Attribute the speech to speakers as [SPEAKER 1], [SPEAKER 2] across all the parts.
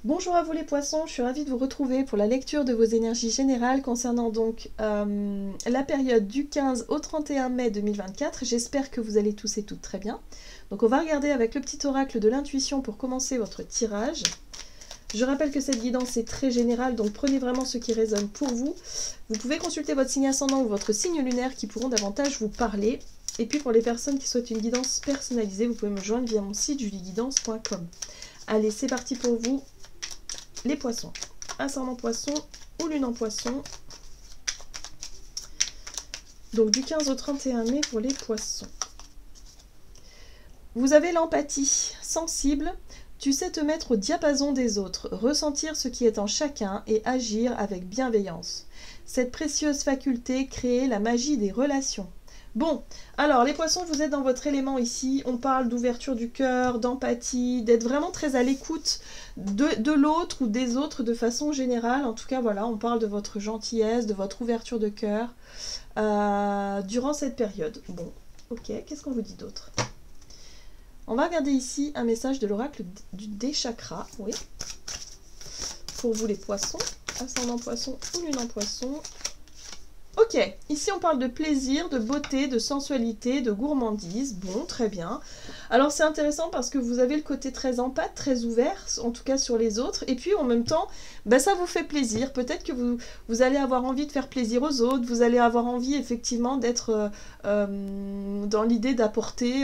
[SPEAKER 1] Bonjour à vous les poissons, je suis ravie de vous retrouver pour la lecture de vos énergies générales concernant donc la période du 15 au 31 mai 2024. J'espère que vous allez tous et toutes très bien. Donc on va regarder avec le petit oracle de l'intuition pour commencer votre tirage. Je rappelle que cette guidance est très générale, donc prenez vraiment ce qui résonne pour vous. Vous pouvez consulter votre signe ascendant ou votre signe lunaire qui pourront davantage vous parler. Et puis pour les personnes qui souhaitent une guidance personnalisée, vous pouvez me joindre via mon site julieguidance.com. Allez, c'est parti pour vous. Les poissons, ascendant poisson ou lune en poisson. Donc du 15 au 31 mai pour les poissons. Vous avez l'empathie sensible. Tu sais te mettre au diapason des autres, ressentir ce qui est en chacun et agir avec bienveillance. Cette précieuse faculté crée la magie des relations. Bon, alors les poissons, vous êtes dans votre élément ici, on parle d'ouverture du cœur, d'empathie, d'être vraiment très à l'écoute de l'autre ou des autres de façon générale. En tout cas, voilà, on parle de votre gentillesse, de votre ouverture de cœur durant cette période. Bon, ok, qu'est-ce qu'on vous dit d'autre? On va regarder ici un message de l'oracle des chakras, oui, pour vous les poissons, ascendant poisson ou lune en poisson. Ok, ici on parle de plaisir, de beauté, de sensualité, de gourmandise. Bon, très bien. Alors c'est intéressant parce que vous avez le côté très empathe, très ouvert, en tout cas sur les autres. Et puis en même temps, ça vous fait plaisir. Peut-être que vous allez avoir envie de faire plaisir aux autres. Vous allez avoir envie effectivement d'être dans l'idée d'apporter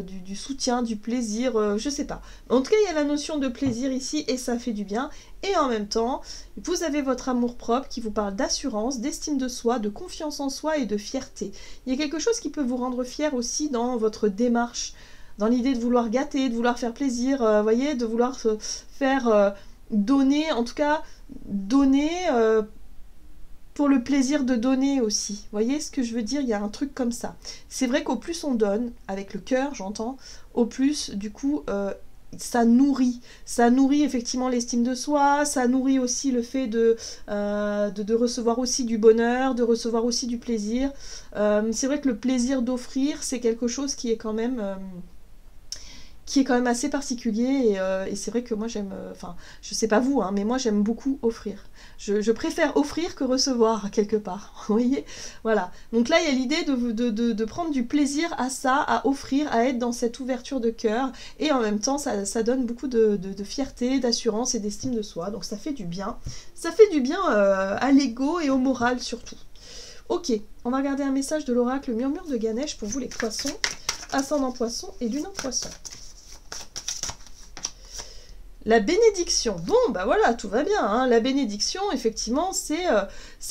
[SPEAKER 1] du soutien, du plaisir, je sais pas. En tout cas, il y a la notion de plaisir ici et ça fait du bien. Et en même temps, vous avez votre amour-propre qui vous parle d'assurance, d'estime de soi, de confiance en soi et de fierté. Il y a quelque chose qui peut vous rendre fier aussi dans votre démarche, dans l'idée de vouloir gâter, de vouloir faire plaisir, voyez, de vouloir faire donner, en tout cas, donner pour le plaisir de donner aussi. Voyez ce que je veux dire? Il y a un truc comme ça. C'est vrai qu'au plus on donne, avec le cœur, j'entends, au plus, du coup, ça nourrit effectivement l'estime de soi, ça nourrit aussi le fait de recevoir aussi du bonheur, de recevoir aussi du plaisir. C'est vrai que le plaisir d'offrir, c'est quelque chose qui est quand même assez particulier et c'est vrai que moi j'aime, enfin je sais pas vous, hein, mais moi j'aime beaucoup offrir. Je préfère offrir que recevoir quelque part, vous voyez, voilà. Donc là il y a l'idée de prendre du plaisir à ça, à offrir, à être dans cette ouverture de cœur et en même temps ça donne beaucoup de fierté, d'assurance et d'estime de soi, donc ça fait du bien. Ça fait du bien à l'ego et au moral surtout. Ok, on va regarder un message de l'oracle Murmure de Ganesh pour vous les poissons, ascendant poisson et lune en poisson. La bénédiction, bon bah voilà, tout va bien, hein. La bénédiction, effectivement, c'est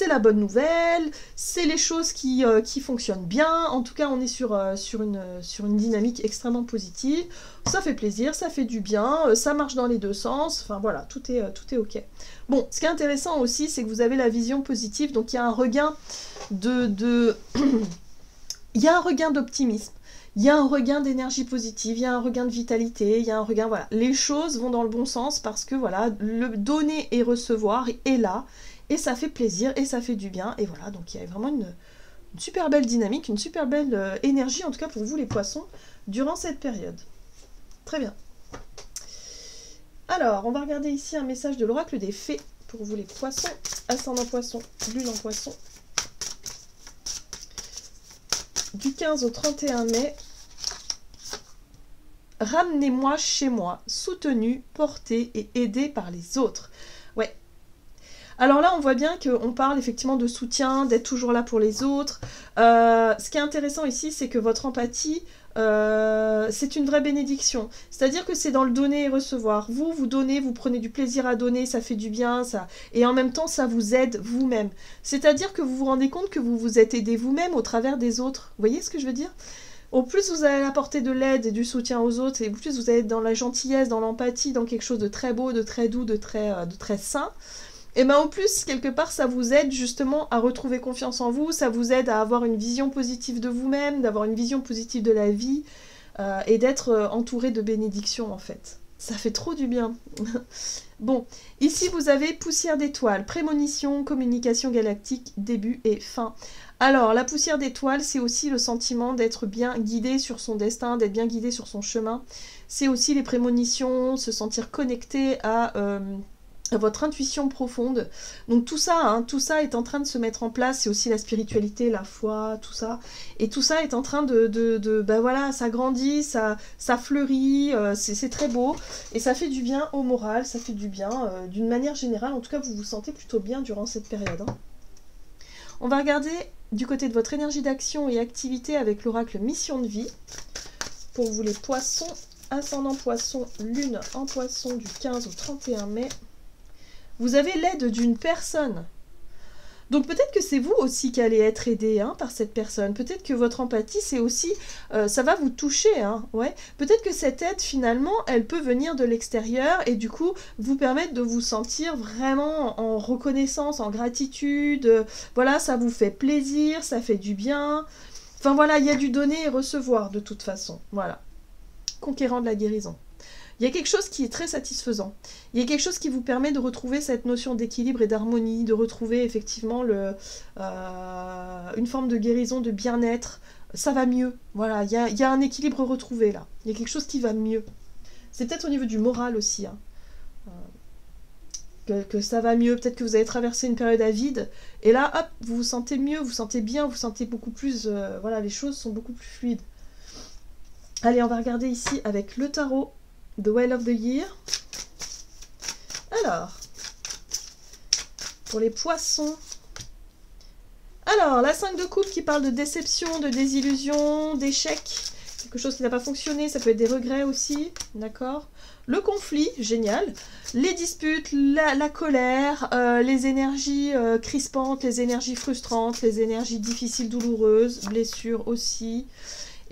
[SPEAKER 1] la bonne nouvelle, c'est les choses qui fonctionnent bien, en tout cas on est sur une dynamique extrêmement positive, ça fait plaisir, ça fait du bien, ça marche dans les deux sens, enfin voilà, tout est ok. Bon, ce qui est intéressant aussi, c'est que vous avez la vision positive, donc il y a un regain il y a un regain d'optimisme. Il y a un regain d'énergie positive, il y a un regain de vitalité, il y a un regain, voilà. Les choses vont dans le bon sens parce que, voilà, le donner et recevoir est là, et ça fait plaisir, et ça fait du bien, et voilà, donc il y a vraiment une super belle dynamique, une super belle énergie, en tout cas pour vous les poissons, durant cette période. Très bien. Alors, on va regarder ici un message de l'oracle des fées pour vous les poissons, ascendant poisson, lune en poisson. Du 15 au 31 mai, ramenez-moi chez moi, soutenu, porté et aidé par les autres. Ouais. Alors là, on voit bien qu'on parle effectivement de soutien, d'être toujours là pour les autres. Ce qui est intéressant ici, c'est que votre empathie, c'est une vraie bénédiction. C'est-à-dire que c'est dans le donner et recevoir. Vous donnez, vous prenez du plaisir à donner, ça fait du bien, ça, et en même temps, ça vous aide vous-même. C'est-à-dire que vous vous rendez compte que vous vous êtes aidé vous-même au travers des autres. Vous voyez ce que je veux dire? Au plus vous allez apporter de l'aide et du soutien aux autres, et au plus vous allez être dans la gentillesse, dans l'empathie, dans quelque chose de très beau, de très doux, de très sain, et bien en plus, quelque part, ça vous aide justement à retrouver confiance en vous, ça vous aide à avoir une vision positive de vous-même, d'avoir une vision positive de la vie, et d'être entouré de bénédictions en fait. Ça fait trop du bien. Bon, ici vous avez poussière d'étoiles, prémonition, communication galactique, début et fin. Alors, la poussière d'étoile, c'est aussi le sentiment d'être bien guidé sur son destin, d'être bien guidé sur son chemin. C'est aussi les prémonitions, se sentir connecté à votre intuition profonde. Donc tout ça, hein, tout ça est en train de se mettre en place. C'est aussi la spiritualité, la foi, tout ça. Et tout ça est en train ben voilà, ça grandit, ça fleurit, c'est très beau. Et ça fait du bien au moral, ça fait du bien d'une manière générale. En tout cas, vous vous sentez plutôt bien durant cette période. Hein. On va regarder du côté de votre énergie d'action et activité avec l'oracle Mission de vie. Pour vous les poissons, ascendant poisson, lune en poisson du 15 au 31 mai. Vous avez l'aide d'une personne. Donc peut-être que c'est vous aussi qui allez être aidé hein, par cette personne. Peut-être que votre empathie, c'est aussi... ça va vous toucher. Hein, ouais. Peut-être que cette aide, finalement, elle peut venir de l'extérieur et du coup, vous permettre de vous sentir vraiment en reconnaissance, en gratitude. Voilà, ça vous fait plaisir, ça fait du bien. Enfin voilà, il y a du donner et recevoir de toute façon. Voilà. Conquérant de la guérison. Il y a quelque chose qui est très satisfaisant. Il y a quelque chose qui vous permet de retrouver cette notion d'équilibre et d'harmonie, de retrouver effectivement une forme de guérison, de bien-être. Ça va mieux. Voilà, il y a un équilibre retrouvé là. Il y a quelque chose qui va mieux. C'est peut-être au niveau du moral aussi. Hein. Que ça va mieux. Peut-être que vous avez traversé une période à vide. Et là, hop, vous vous sentez mieux, vous vous sentez bien, vous vous sentez beaucoup plus... voilà, les choses sont beaucoup plus fluides. Allez, on va regarder ici avec le tarot. The Wheel of the Year. Alors, pour les poissons. Alors, la 5 de coupe qui parle de déception, de désillusion, d'échec. Quelque chose qui n'a pas fonctionné, ça peut être des regrets aussi. D'accord. Le conflit, génial. Les disputes, la colère, les énergies crispantes, les énergies frustrantes, les énergies difficiles, douloureuses, blessures aussi.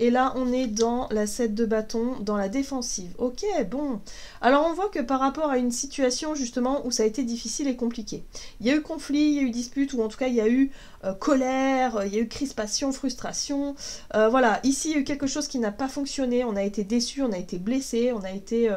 [SPEAKER 1] Et là, on est dans la 7 de bâton, dans la défensive. Ok, bon. Alors, on voit que par rapport à une situation, justement, où ça a été difficile et compliqué. Il y a eu conflit, il y a eu dispute, ou en tout cas, il y a eu colère, il y a eu crispation, frustration. Voilà, ici, il y a eu quelque chose qui n'a pas fonctionné. On a été déçus, on a été blessés, on a été...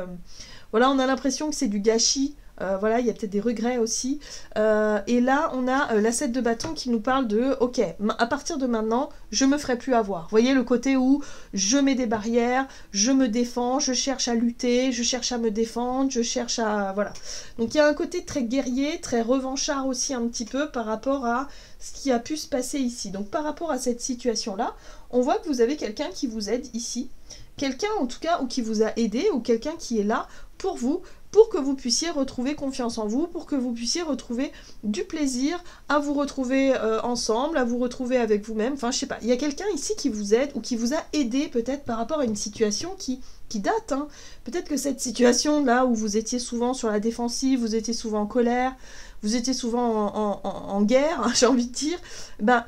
[SPEAKER 1] voilà, on a l'impression que c'est du gâchis. Voilà, il y a peut-être des regrets aussi. Et là, on a la 7 de bâton qui nous parle de « Ok, à partir de maintenant, je me ferai plus avoir. » Vous voyez le côté où je mets des barrières, je me défends, je cherche à lutter, je cherche à me défendre, je cherche à... Voilà. Donc il y a un côté très guerrier, très revanchard aussi un petit peu par rapport à ce qui a pu se passer ici. Donc par rapport à cette situation-là, on voit que vous avez quelqu'un qui vous aide ici. Quelqu'un en tout cas, ou qui vous a aidé, ou quelqu'un qui est là pour vous, pour que vous puissiez retrouver confiance en vous, pour que vous puissiez retrouver du plaisir à vous retrouver ensemble, à vous retrouver avec vous-même. Enfin, je sais pas, il y a quelqu'un ici qui vous aide ou qui vous a aidé peut-être par rapport à une situation qui date. Hein. Peut-être que cette situation-là où vous étiez souvent sur la défensive, vous étiez souvent en colère, vous étiez souvent en guerre, j'ai envie de dire, ben,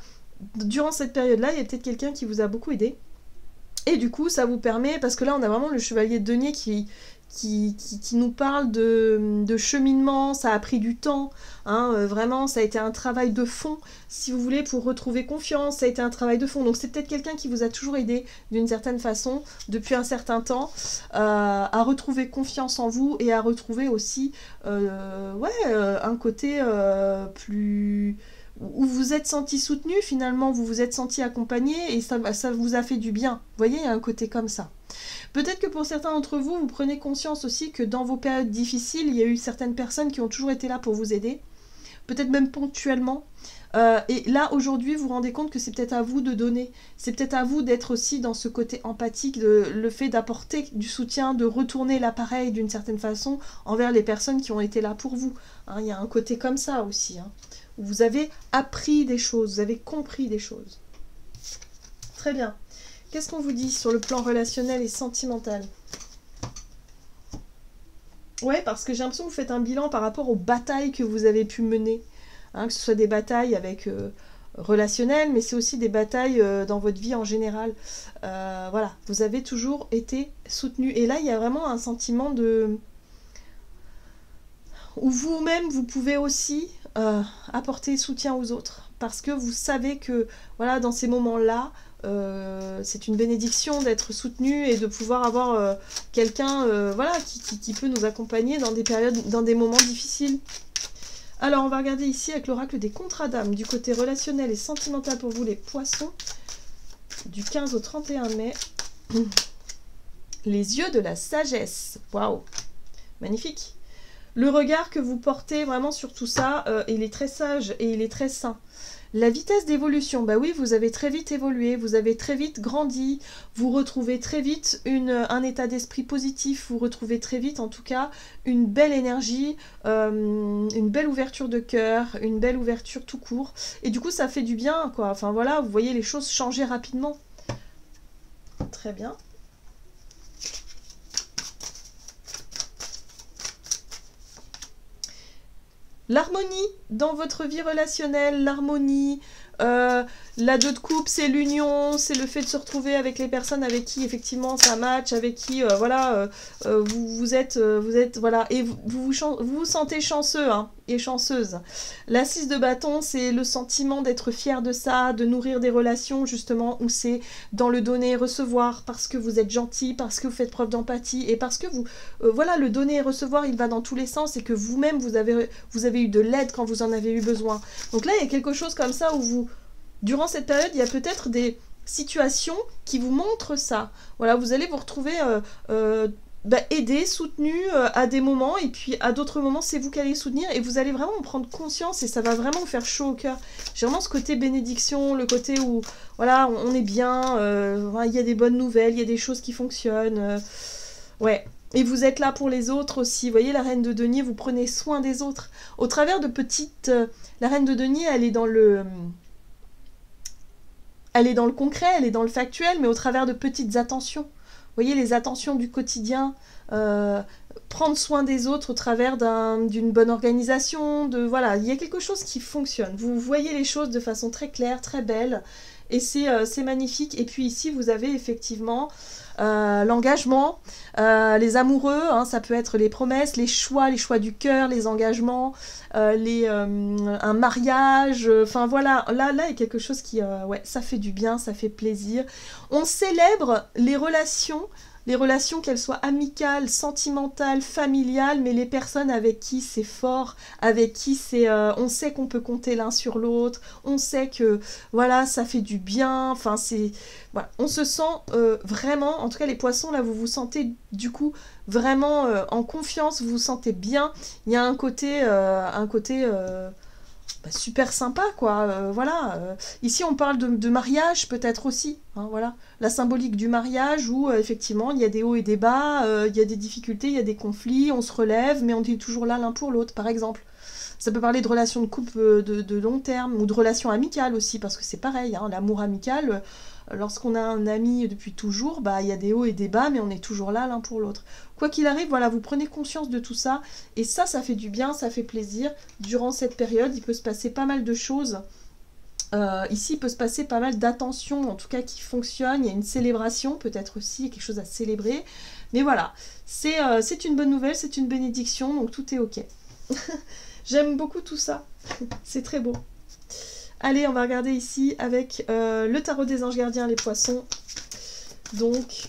[SPEAKER 1] durant cette période-là, il y a peut-être quelqu'un qui vous a beaucoup aidé. Et du coup, ça vous permet, parce que là, on a vraiment le chevalier de denier qui nous parle de cheminement, ça a pris du temps, hein, vraiment, ça a été un travail de fond, si vous voulez, pour retrouver confiance, ça a été un travail de fond. Donc c'est peut-être quelqu'un qui vous a toujours aidé, d'une certaine façon, depuis un certain temps, à retrouver confiance en vous, et à retrouver aussi, un côté plus... où vous êtes senti soutenu, finalement, vous vous êtes senti accompagné, et ça vous a fait du bien. Vous voyez, il y a un côté comme ça. Peut-être que pour certains d'entre vous, vous prenez conscience aussi que dans vos périodes difficiles, il y a eu certaines personnes qui ont toujours été là pour vous aider, peut-être même ponctuellement. Et là, aujourd'hui, vous vous rendez compte que c'est peut-être à vous de donner, c'est peut-être à vous d'être aussi dans ce côté empathique, le fait d'apporter du soutien, de retourner l'appareil d'une certaine façon envers les personnes qui ont été là pour vous. Hein, il y a un côté comme ça aussi, hein, où vous avez appris des choses, vous avez compris des choses. Très bien. Qu'est-ce qu'on vous dit sur le plan relationnel et sentimental? Ouais, parce que j'ai l'impression que vous faites un bilan par rapport aux batailles que vous avez pu mener. Hein, que ce soit des batailles avec relationnelles, mais c'est aussi des batailles dans votre vie en général. Voilà, vous avez toujours été soutenu. Et là, il y a vraiment un sentiment de... où vous-même, vous pouvez aussi apporter soutien aux autres. Parce que vous savez que, voilà, dans ces moments-là, c'est une bénédiction d'être soutenu et de pouvoir avoir quelqu'un voilà, qui peut nous accompagner dans des périodes, dans des moments difficiles. Alors, on va regarder ici avec l'oracle des contrats d'âme, du côté relationnel et sentimental pour vous les poissons, du 15 au 31 mai. Les yeux de la sagesse. Waouh! Magnifique! Le regard que vous portez vraiment sur tout ça, il est très sage et il est très sain. La vitesse d'évolution, bah oui, vous avez très vite évolué, vous avez très vite grandi, vous retrouvez très vite un état d'esprit positif, vous retrouvez très vite en tout cas une belle énergie, une belle ouverture de cœur, une belle ouverture tout court. Et du coup, ça fait du bien, quoi. Enfin voilà, vous voyez les choses changer rapidement. Très bien. L'harmonie dans votre vie relationnelle, l'harmonie, la 2 de coupe, c'est l'union, c'est le fait de se retrouver avec les personnes avec qui effectivement ça match, avec qui voilà, vous êtes voilà, et vous vous sentez chanceux hein, et chanceuse. La 6 de bâton, c'est le sentiment d'être fier de ça, de nourrir des relations justement où c'est dans le donner et recevoir, parce que vous êtes gentil, parce que vous faites preuve d'empathie et parce que vous voilà, le donner et recevoir, il va dans tous les sens et que vous-même vous avez eu de l'aide quand vous en avez eu besoin. Donc là, il y a quelque chose comme ça où vous, durant cette période, il y a peut-être situations qui vous montrent ça. Voilà, vous allez vous retrouver aidé, soutenu à des moments, et puis à d'autres moments, c'est vous qui allez soutenir, et vous allez vraiment en prendre conscience, et ça va vraiment vous faire chaud au cœur. J'ai vraiment ce côté bénédiction, le côté où, voilà, on est bien, il y a des bonnes nouvelles, il y a des choses qui fonctionnent. Ouais. Et vous êtes là pour les autres aussi. Vous voyez, la reine de denier, vous prenez soin des autres. Au travers de petites... la reine de denier, elle est dans le... Elle est dans le concret, elle est dans le factuel, mais au travers de petites attentions. Vous voyez, les attentions du quotidien, prendre soin des autres au travers d'une bonne organisation, voilà, il y a quelque chose qui fonctionne. Vous voyez les choses de façon très claire, très belle, et c'est magnifique. Et puis ici, vous avez effectivement l'engagement, les amoureux, hein, ça peut être les promesses, les choix du cœur, les engagements, un mariage, enfin voilà, là il y a quelque chose qui, ouais, ça fait du bien, ça fait plaisir. On célèbre les relations qu'elles soient amicales, sentimentales, familiales, mais les personnes avec qui c'est fort, avec qui on sait qu'on peut compter l'un sur l'autre, on sait que, voilà, ça fait du bien, enfin voilà, on se sent vraiment, en tout cas les poissons, là, vous vous sentez du coup vraiment en confiance, vous vous sentez bien, il y a un côté super sympa, quoi, voilà. Ici, on parle de mariage, peut-être aussi, hein, voilà. La symbolique du mariage où, effectivement, il y a des hauts et des bas, il y a des difficultés, il y a des conflits, on se relève, mais on est toujours là l'un pour l'autre, par exemple. Ça peut parler de relations de couple de long terme, ou de relations amicales aussi, parce que c'est pareil, hein, l'amour amical, lorsqu'on a un ami depuis toujours, bah, il y a des hauts et des bas, mais on est toujours là l'un pour l'autre. Quoi qu'il arrive, voilà, vous prenez conscience de tout ça, et ça fait du bien, ça fait plaisir. Durant cette période, il peut se passer pas mal de choses. Ici, il peut se passer pas mal d'attentions, en tout cas, qui fonctionnent. Il y a une célébration, peut-être aussi, quelque chose à célébrer. Mais voilà, c'est une bonne nouvelle, c'est une bénédiction, donc tout est ok. J'aime beaucoup tout ça, c'est très beau. Allez, on va regarder ici avec le tarot des anges gardiens, les poissons. Donc,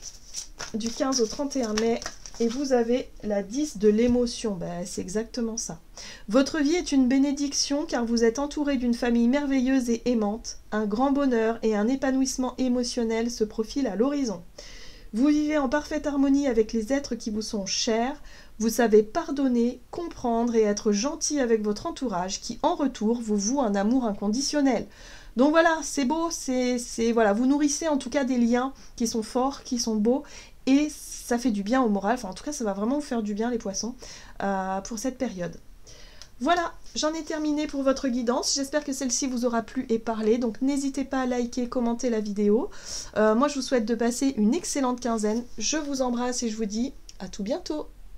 [SPEAKER 1] du 15 au 31 mai. Et vous avez la 10 de l'émotion. Ben, c'est exactement ça. Votre vie est une bénédiction car vous êtes entouré d'une famille merveilleuse et aimante. Un grand bonheur et un épanouissement émotionnel se profilent à l'horizon. Vous vivez en parfaite harmonie avec les êtres qui vous sont chers. Vous savez pardonner, comprendre et être gentil avec votre entourage qui, en retour, vous voue un amour inconditionnel. Donc voilà, c'est beau, voilà, vous nourrissez en tout cas des liens qui sont forts, qui sont beaux, et ça fait du bien au moral. Enfin, en tout cas, ça va vraiment vous faire du bien, les poissons, pour cette période. Voilà, j'en ai terminé pour votre guidance. J'espère que celle-ci vous aura plu et parlé. Donc n'hésitez pas à liker, commenter la vidéo. Moi, je vous souhaite de passer une excellente quinzaine. Je vous embrasse et je vous dis à tout bientôt.